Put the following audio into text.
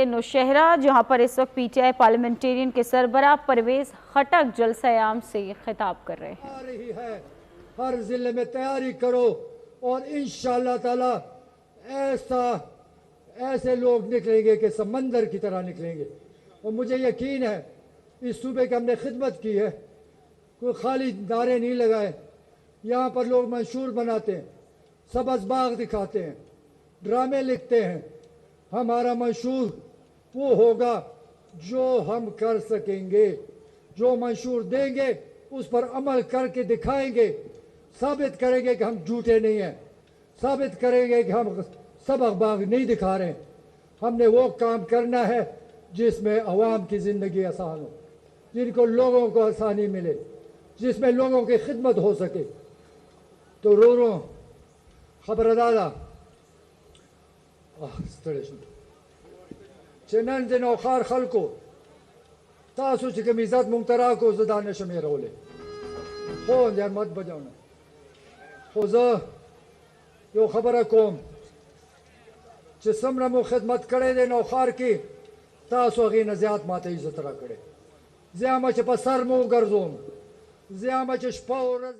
نوشہرہ جہاں پر اس وقت P T I parliamentarian کے سربراہ پرویز خٹک جلسہ عام سے خطاب کر رہے ہیں۔ آ رہی ہے، ہر ضلع میں تیاری کرو اور انشاءاللہ تعالی ایسے لوگ نکلیں گے کہ سمندر کی طرح نکلیں گے، اور مجھے یقین ہے اس صوبے کی ہم نے خدمت کی ہے، کوئی خالی نعرے نہیں لگائے۔ یہاں پر لوگ منشور بناتے ہیں، سبز باغ دکھاتے ہیں، ڈرامے لکھتے ہیں۔ ہمارا منشور وہ ہوگا جو ہم کر سکیں گے، جو منشور دیں گے اس پر عمل کر کے دکھائیں گے، ثابت کریں گے کہ ہم جھوٹے نہیں ہیں، ثابت کریں گے کہ ہم سبز باغ نہیں دکھا رہے ہیں۔ ہم نے وہ کام کرنا ہے جس میں عوام کی زندگی آسان ہو، جن کو لوگوں کو آسانی ملے، جس میں لوگوں کی خدمت ہو سکے۔ تو رو خبر دادا چنن دن اوخار خلکو تاسو چې کوم عزت مونږ ته راکړو زه دا نشم هېرولی، خو د احمد بجاونه خو زه یو خبره کوم چې څومره مو خدمت کړی دی نوخار کې، تاسو هغې نه زیات ماته عزت راکړی. زه یم چې په سر مو وګرځوم، زه یم چې شپه ورځ